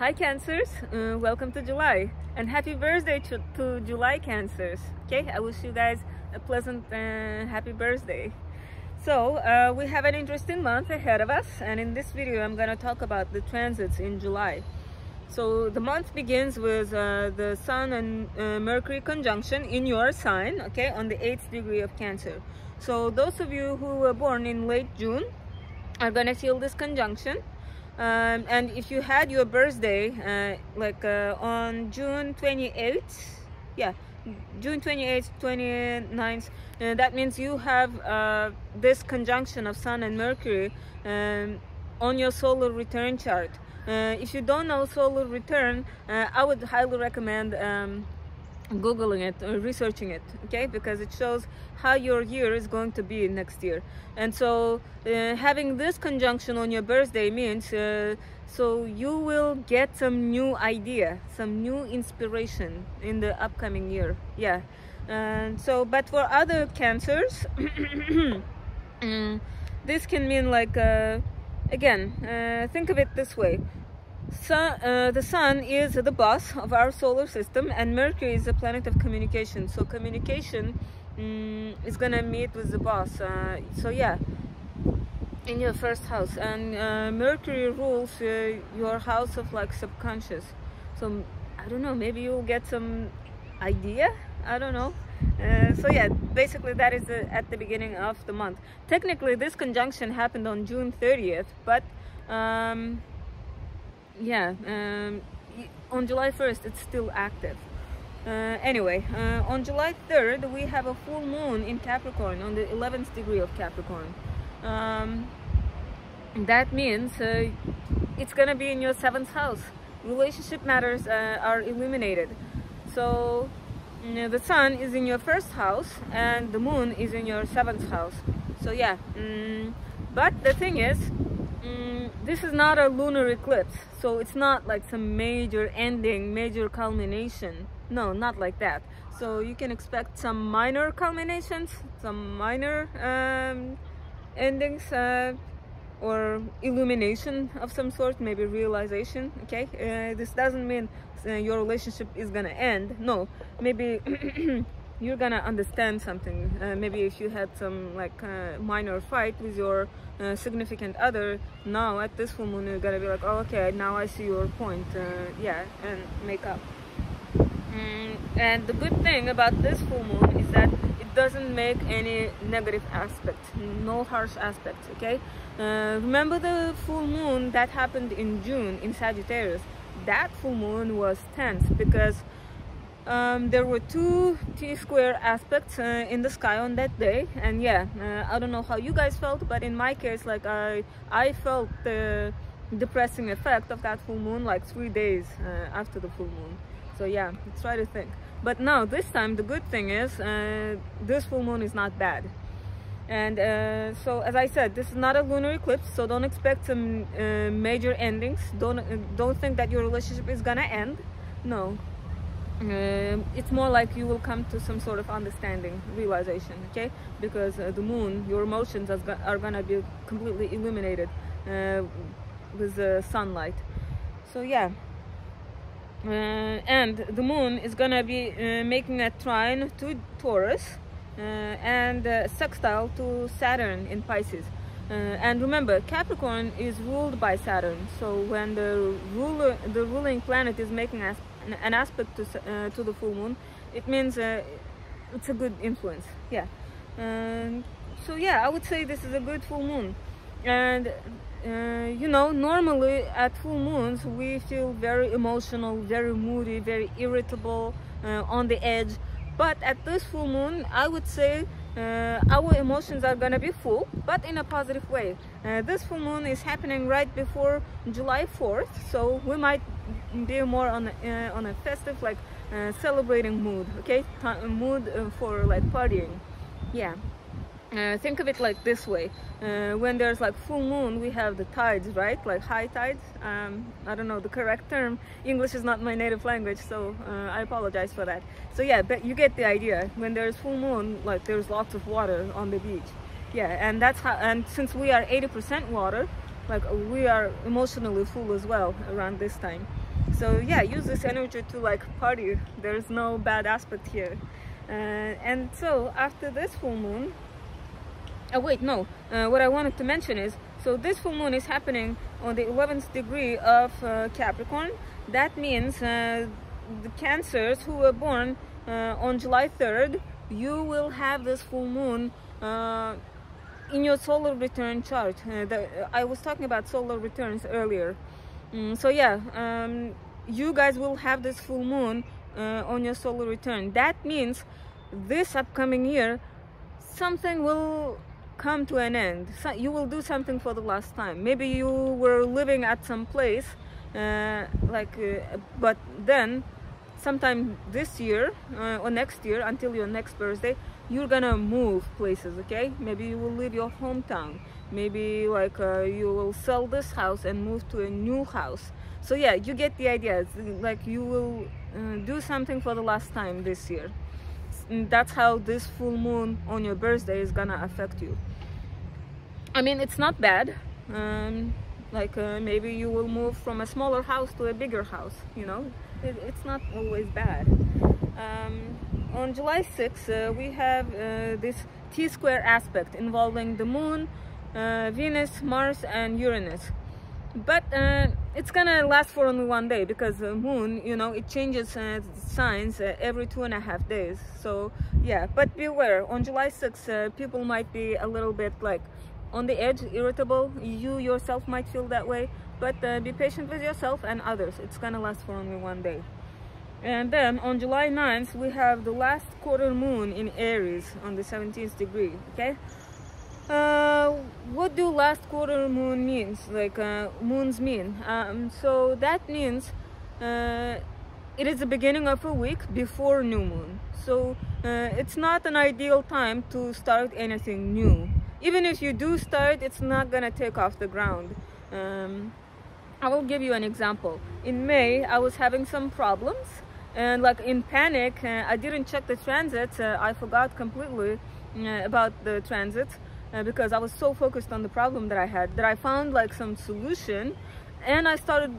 Hi Cancers, welcome to July and happy birthday to July Cancers. Okay, I wish you guys a pleasant happy birthday. So we have an interesting month ahead of us, and in this video I'm going to talk about the transits in July. So the month begins with the Sun and Mercury conjunction in your sign, okay, on the 8th degree of Cancer. So those of you who were born in late June are going to feel this conjunction. And if you had your birthday on June 28th, yeah, June 28th, 29th, that means you have this conjunction of Sun and Mercury on your solar return chart. If you don't know solar return, I would highly recommend Googling it or researching it, okay, because it shows how your year is going to be next year. And so having this conjunction on your birthday means so you will get some new idea, some new inspiration in the upcoming year. Yeah. And so, but for other Cancers this can mean like again, think of it this way. The Sun is the boss of our solar system, and Mercury is the planet of communication. So communication is gonna meet with the boss. So yeah, in your first house, and Mercury rules your house of like subconscious. So I don't know, maybe you'll get some idea. I don't know. So yeah, basically that is at the beginning of the month. Technically, this conjunction happened on June 30th, but yeah, on July 1st it's still active. Anyway, on July 3rd we have a full moon in Capricorn on the 11th degree of Capricorn. That means it's gonna be in your 7th house. Relationship matters are illuminated. So the Sun is in your 1st house and the Moon is in your 7th house. So yeah, but the thing is, this is not a lunar eclipse, so it's not like some major ending, major culmination. No, not like that. So you can expect some minor culminations, some minor endings, or illumination of some sort, maybe realization. Okay, this doesn't mean your relationship is gonna end. No, maybe you're gonna understand something. Maybe if you had some like minor fight with your significant other, now at this full moon you're gonna be like, oh, okay, now I see your point. Yeah, and make up. And the good thing about this full moon is that it doesn't make any negative aspects, no harsh aspects. Okay, remember the full moon that happened in June in Sagittarius? That full moon was tense because there were two T-square aspects in the sky on that day. And yeah, I don't know how you guys felt, but in my case, like I felt the depressing effect of that full moon like 3 days after the full moon. So yeah, try to think. But now this time the good thing is this full moon is not bad. And so as I said, this is not a lunar eclipse, so don't expect some major endings. Don't think that your relationship is gonna end. No. It's more like you will come to some sort of understanding, realization, okay? Because the moon, your emotions are gonna be completely illuminated with the sunlight. So yeah, and the moon is gonna be making a trine to Taurus and sextile to Saturn in Pisces. And remember, Capricorn is ruled by Saturn. So when the ruling planet is making an aspect to the full moon, it means it's a good influence. Yeah. So yeah, I would say this is a good full moon. And you know, normally at full moons we feel very emotional, very moody, very irritable, on the edge. But at this full moon, I would say our emotions are gonna be full, but in a positive way. This full moon is happening right before July 4th, so we might be more on a festive, like celebrating mood. Okay, mood for like partying. Yeah. Think of it like this way. When there's like full moon, we have the tides, right? Like high tides. I don't know the correct term. English is not my native language, so I apologize for that. So yeah, but you get the idea. When there's full moon, like there's lots of water on the beach. Yeah, and that's how. And since we are 80% water, like we are emotionally full as well around this time. So yeah, use this energy to like party. There's no bad aspect here. And so after this full moon, oh wait, no, what I wanted to mention is, so this full moon is happening on the 11th degree of Capricorn. That means the Cancers who were born on July 3rd, you will have this full moon in your solar return chart. I was talking about solar returns earlier. So yeah, you guys will have this full moon on your solar return. That means this upcoming year, something will come to an end. So you will do something for the last time. Maybe you were living at some place, but then sometime this year or next year, until your next birthday, you're gonna move places. Okay, maybe you will leave your hometown. Maybe like you will sell this house and move to a new house. So yeah, you get the idea. It's like you will do something for the last time this year. That's how this full moon on your birthday is gonna affect you. I mean, it's not bad. Maybe you will move from a smaller house to a bigger house, you know. It's not always bad. On July 6th, we have this T-square aspect involving the moon, Venus, Mars, and Uranus. But it's gonna last for only one day, because the moon, you know, it changes signs every 2.5 days. So yeah, but beware, on July 6th, people might be a little bit like on the edge, irritable. You yourself might feel that way, but be patient with yourself and others. It's gonna last for only one day. And then on July 9th, we have the last quarter moon in Aries on the 17th degree. Okay, what do last quarter moon means? Like moons mean? So that means it is the beginning of a week before new moon. So it's not an ideal time to start anything new. Even if you do start, it's not gonna take off the ground. I will give you an example. In May, I was having some problems, and like in panic, I didn't check the transits. I forgot completely about the transits because I was so focused on the problem that I had, that I found like some solution, and I started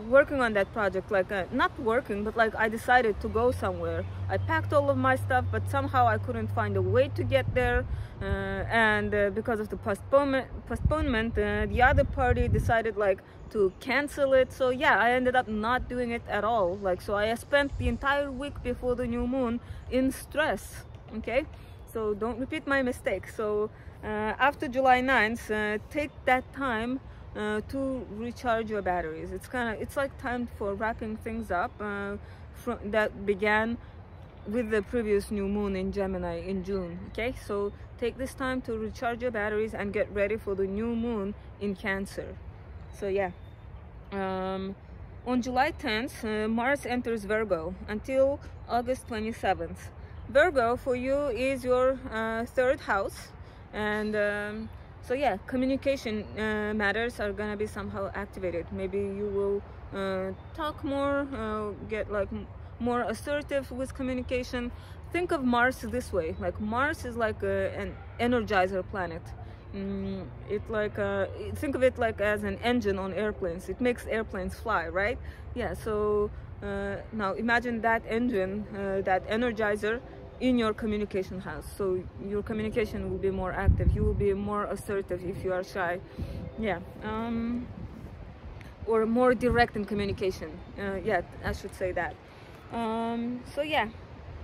working on that project. Like not working, but like I decided to go somewhere. I packed all of my stuff, but somehow I couldn't find a way to get there, and because of the postponement, the other party decided like to cancel it. So yeah, I ended up not doing it at all. Like, so I spent the entire week before the new moon in stress. Okay, so don't repeat my mistake. So after July 9th, take that time to recharge your batteries. It's like time for wrapping things up that began with the previous new moon in Gemini in June. Okay, so take this time to recharge your batteries and get ready for the new moon in Cancer. So yeah, on July 10th, Mars enters Virgo until August 27th. Virgo for you is your third house, and so yeah, communication matters are gonna be somehow activated. Maybe you will talk more, get like more assertive with communication. Think of Mars this way, like Mars is like an energizer planet. Think of it like as an engine on airplanes. It makes airplanes fly, right? Yeah, so now imagine that engine, that energizer in your communication house. So your communication will be more active. You will be more assertive if you are shy. Yeah, or more direct in communication. Yeah, I should say that. So yeah,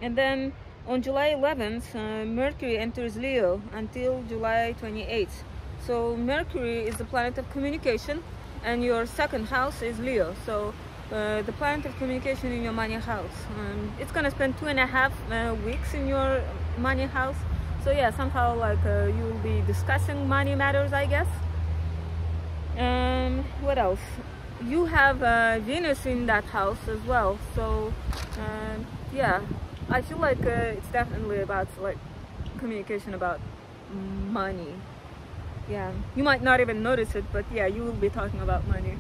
and then on July 11th, Mercury enters Leo until July 28th. So Mercury is the planet of communication, and your second house is Leo. So the planet of communication in your money house. It's gonna spend 2.5 weeks in your money house. So yeah, somehow like you will be discussing money matters, I guess. What else? You have Venus in that house as well. So yeah, I feel like it's definitely about like communication about money. Yeah, you might not even notice it, but yeah, you will be talking about money.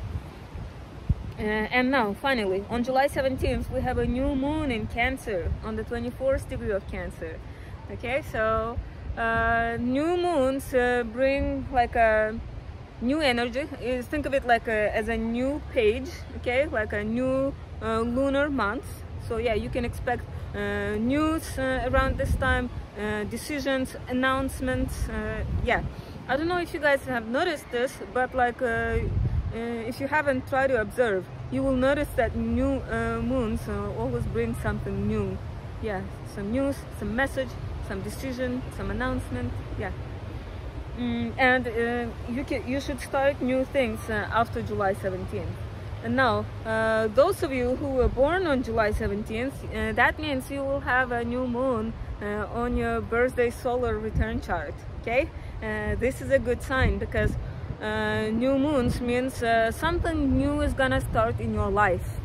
And now finally on July 17th, we have a new moon in Cancer on the 24th degree of Cancer. Okay, so new moons bring like a new energy is, think of it like as a new page, okay, like a new lunar month. So yeah, you can expect news around this time, decisions, announcements. Yeah, I don't know if you guys have noticed this, but like if you haven't, tried to observe, you will notice that new moons always bring something new. Yeah, some news, some message, some decision, some announcement. Yeah. And you should start new things after July 17th. And now, those of you who were born on July 17th, that means you will have a new moon on your birthday solar return chart. Okay, this is a good sign, because new moons means something new is gonna start in your life.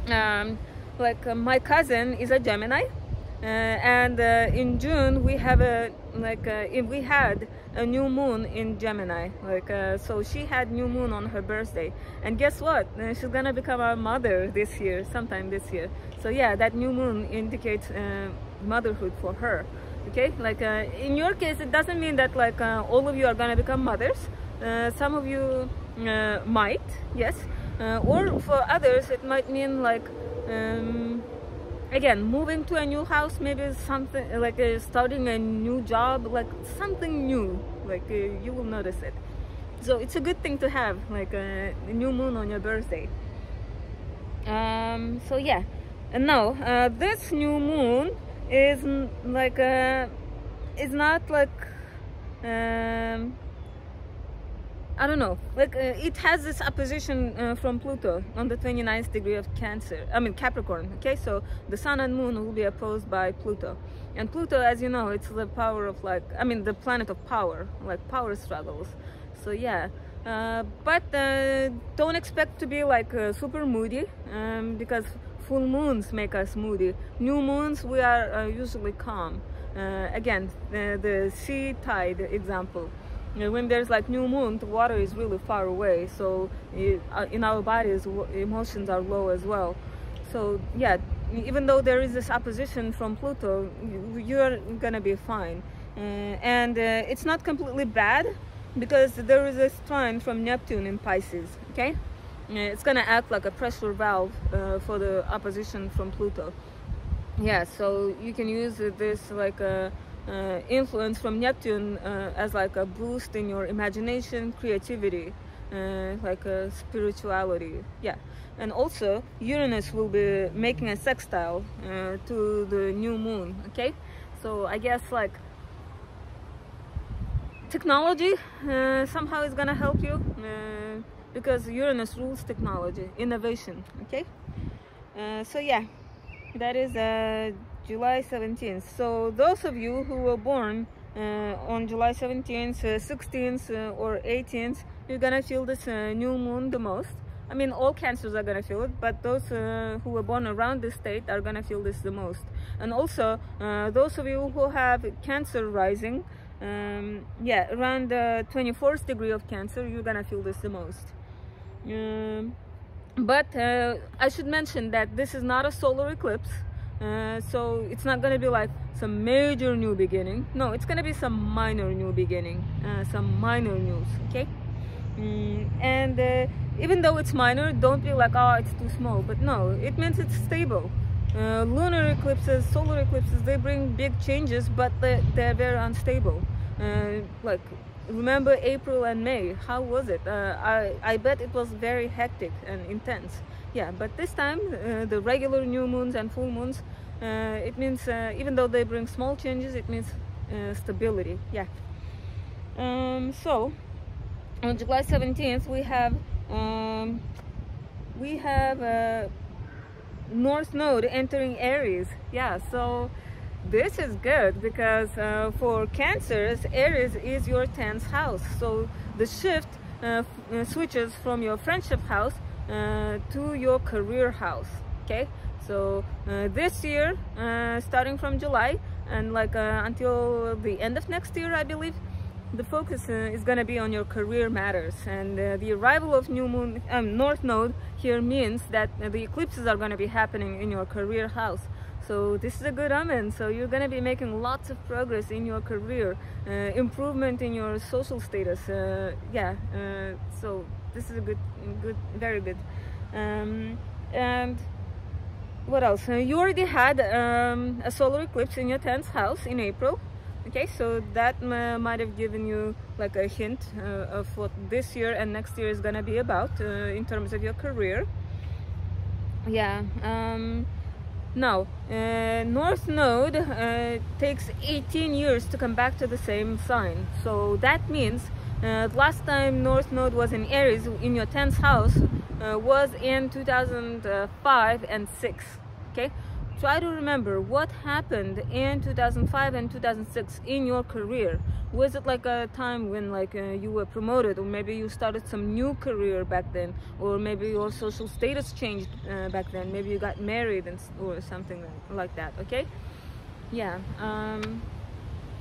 My cousin is a Gemini, and in June we have we had a new moon in Gemini. So she had new moon on her birthday, and guess what? She's gonna become a mother this year, sometime this year. So yeah, that new moon indicates motherhood for her. Okay, in your case, it doesn't mean that all of you are gonna become mothers. Some of you might, yes, or for others it might mean again, moving to a new house, maybe something starting a new job, something new, you will notice it. So it's a good thing to have a new moon on your birthday. So yeah, and now this new moon is it's not I don't know, it has this opposition from Pluto on the 29th degree of Capricorn. Okay, so the sun and moon will be opposed by Pluto, and Pluto, as you know, it's the power of the planet of power, power struggles. So yeah, but don't expect to be super moody, because full moons make us moody. New moons, we are usually calm. Again, the sea tide example. When there's new moon, the water is really far away, so in our bodies emotions are low as well. So yeah, even though there is this opposition from Pluto, you're gonna be fine. And it's not completely bad, because there is a trine from Neptune in Pisces. Okay, it's gonna act like a pressure valve for the opposition from Pluto. Yeah, so you can use this influence from Neptune as a boost in your imagination, creativity, spirituality. Yeah, and also Uranus will be making a sextile to the new moon. Okay, so I guess technology somehow is gonna help you, because Uranus rules technology, innovation. Okay, so yeah, that is July 17th. So those of you who were born on July 17th, 16th, or 18th, you're gonna feel this new moon the most. I mean, all Cancers are gonna feel it, but those who were born around this date are gonna feel this the most. And also, those of you who have Cancer rising, yeah, around the 24th degree of Cancer, you're gonna feel this the most. But I should mention that this is not a solar eclipse. So it's not going to be some major new beginning. No, it's going to be some minor new beginning, some minor news. Okay, and even though it's minor, don't be oh, it's too small. But no, it means it's stable. Lunar eclipses, solar eclipses, they bring big changes, but they're very unstable. Remember April and May, how was it? I bet it was very hectic and intense. Yeah, but this time the regular new moons and full moons, it means even though they bring small changes, it means stability. Yeah. So on July 17th we have North Node entering Aries. Yeah, so this is good, because for Cancers, Aries is your 10th house. So the shift switches from your friendship house to your career house. Okay, so this year, starting from July and until the end of next year, I believe, the focus is going to be on your career matters. And the arrival of new moon North Node here means that the eclipses are going to be happening in your career house. So this is a good omen. So you're gonna be making lots of progress in your career, improvement in your social status. So this is a good, very good. And what else? You already had a solar eclipse in your 10th house in April. Okay, so that might have given you like a hint of what this year and next year is gonna be about in terms of your career. Yeah. Now, North Node takes 18 years to come back to the same sign. So that means last time North Node was in Aries in your 10th house was in 2005 and 6. Okay, try to remember what happened in 2005 and 2006 in your career. Was it like a time when like you were promoted, or maybe you started some new career back then, or maybe your social status changed back then, maybe you got married and or something like that. Okay, yeah.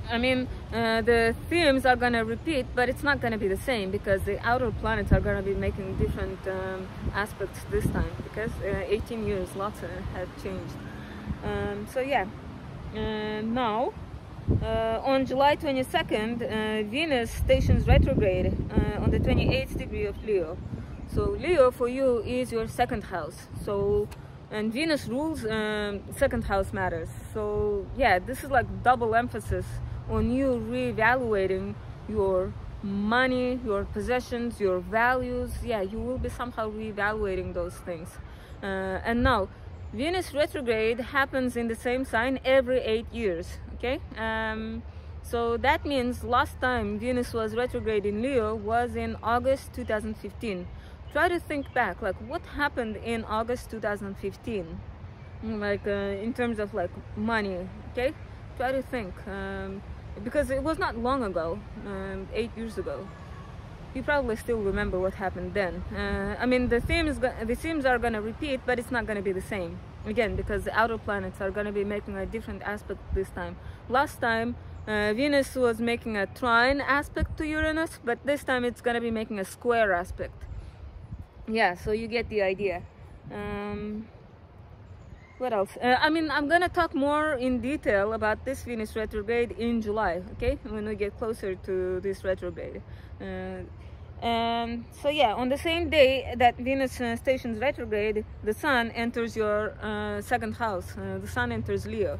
I mean, the themes are gonna repeat, but it's not gonna be the same because the outer planets are gonna be making different aspects this time, because 18 years, lots have changed. So yeah, now on July 22nd, Venus stations retrograde on the 28th degree of Leo. So Leo for you is your second house. So, and Venus rules second house matters. So yeah, this is like double emphasis on you reevaluating your money, your possessions, your values. Yeah, you will be somehow reevaluating those things. And now Venus retrograde happens in the same sign every 8 years. Okay, so that means last time Venus was retrograde in Leo was in August 2015. Try to think back, like what happened in August 2015, like in terms of like money. Okay, try to think, because it was not long ago, 8 years ago. You probably still remember what happened then. I mean, the themes are gonna repeat, but it's not gonna be the same again, because the outer planets are gonna be making a different aspect this time. Last time Venus was making a trine aspect to Uranus, but this time it's gonna be making a square aspect. Yeah, so you get the idea. What else? I mean, I'm gonna talk more in detail about this Venus retrograde in July, okay, when we get closer to this retrograde. And so yeah, on the same day that Venus stations retrograde, the Sun enters your second house. The Sun enters Leo.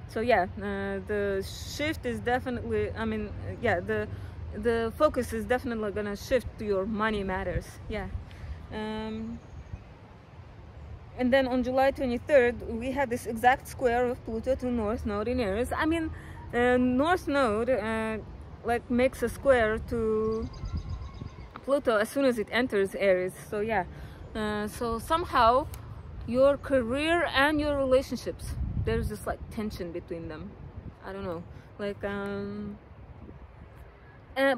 So yeah, the shift is definitely, I mean, yeah, the focus is definitely gonna shift to your money matters. Yeah. And then on July 23rd, we had this exact square of Pluto to North Node in Aries. I mean, North Node like makes a square to Pluto as soon as it enters Aries. So yeah, so somehow your career and your relationships, there's just like tension between them. I don't know, like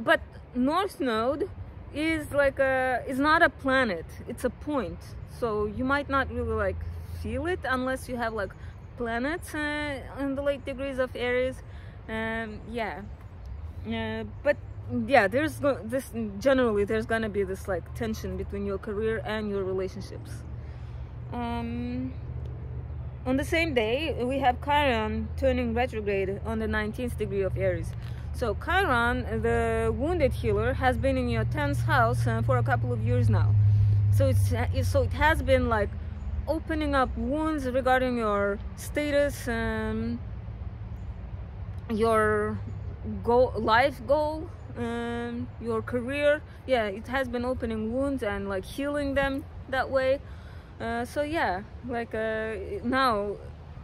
but North Node is like is not a planet, it's a point. So you might not really like feel it unless you have like planets in the late degrees of Aries. Yeah, but yeah, there's generally there's gonna be this like tension between your career and your relationships. On the same day, we have Chiron turning retrograde on the 19th degree of Aries. So Chiron, the wounded healer, has been in your 10th house for a couple of years now. So it has been like opening up wounds regarding your status, your life goal, your career. Yeah, it has been opening wounds and like healing them that way. So yeah, like now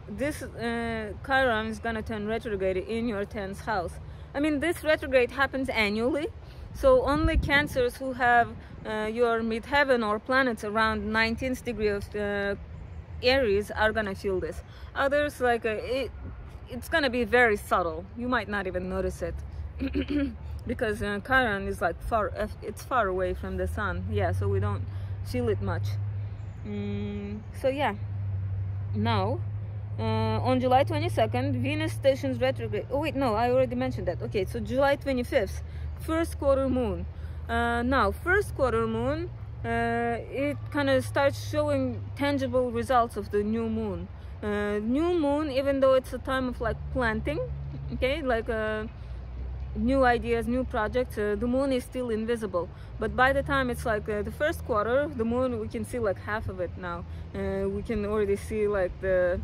this Chiron is gonna turn retrograde in your 10th house. I mean, this retrograde happens annually, so only Cancers who have your midheaven or planets around 19th degree of Aries are gonna feel this. Others, like it's gonna be very subtle. You might not even notice it because Chiron is like it's far away from the sun. Yeah, so we don't feel it much. So yeah, now on July 22nd, Venus stations retrograde. Oh wait, no, I already mentioned that. Okay, so July 25th, first quarter moon. Now first quarter moon, it kind of starts showing tangible results of the new moon. New moon, even though it's a time of like planting, okay, like new ideas, new projects, the moon is still invisible. But by the time it's like the first quarter, the moon, we can see like half of it now. We can already see like the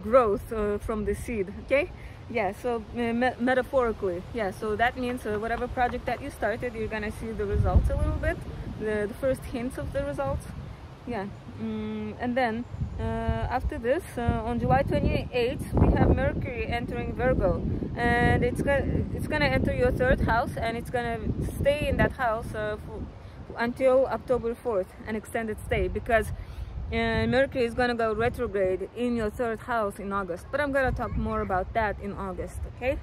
growth from the seed, okay? Yeah, so metaphorically, yeah, so that means whatever project that you started, you're gonna see the results a little bit, the first hints of the results. Yeah. And then after this, on July 28th, we have Mercury entering Virgo, and it's gonna enter your third house, and it's gonna stay in that house until October 4th, an extended stay, because Mercury is gonna go retrograde in your third house in August. But I'm gonna talk more about that in August, okay?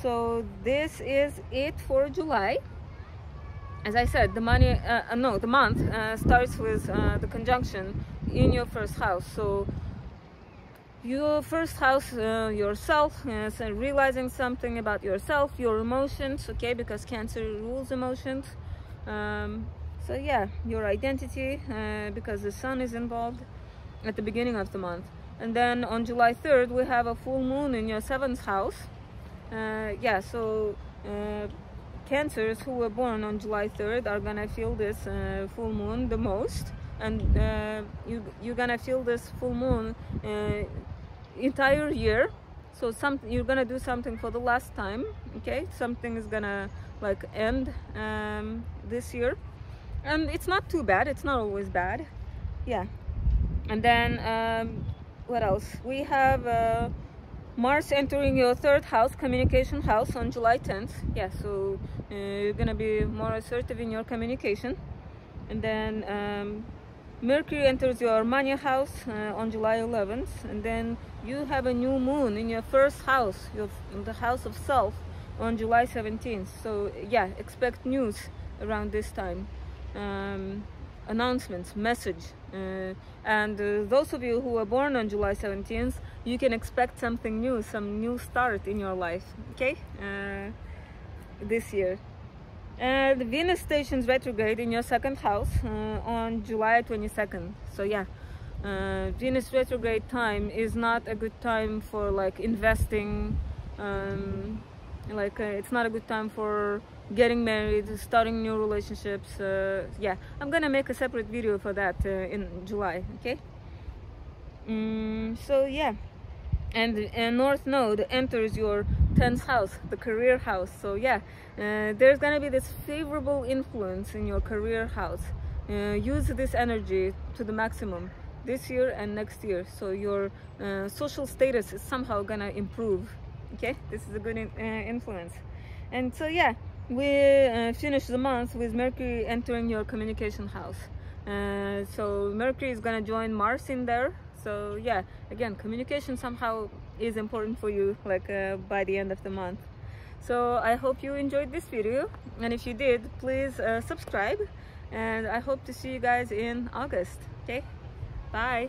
So this is it for July. As I said, the month starts with the conjunction in your first house. So your first house, yourself, so realizing something about yourself, your emotions, okay, because Cancer rules emotions. So yeah, your identity, because the sun is involved at the beginning of the month. And then on July 3rd, we have a full moon in your 7th house. Yeah, so Cancers who were born on July 3rd are gonna feel this full moon the most, and you're gonna feel this full moon entire year. So you're gonna do something for the last time, okay? Something is gonna like end this year, and it's not too bad. It's not always bad, yeah. And then what else? We have Mars entering your third house, communication house, on July 10th. Yeah, so you're gonna be more assertive in your communication. And then Mercury enters your money house on July 11th. And then you have a new moon in your first house, the house of self, on July 17th. So yeah, expect news around this time. Announcements, message, and those of you who were born on July 17th, you can expect something new, some new start in your life, okay, this year. And Venus stations retrograde in your second house on July 22nd. So yeah, Venus retrograde time is not a good time for like investing, it's not a good time for getting married, starting new relationships. Yeah, I'm gonna make a separate video for that in July, okay? So yeah, and North Node enters your 10th house, the career house. So yeah, there's gonna be this favorable influence in your career house. Use this energy to the maximum this year and next year, so your social status is somehow gonna improve, okay? This is a good influence. And so yeah, we finish the month with Mercury entering your communication house. So Mercury is gonna join Mars in there. So yeah, again, communication somehow is important for you, like by the end of the month. So I hope you enjoyed this video, and if you did, please subscribe, and I hope to see you guys in August. Okay, bye.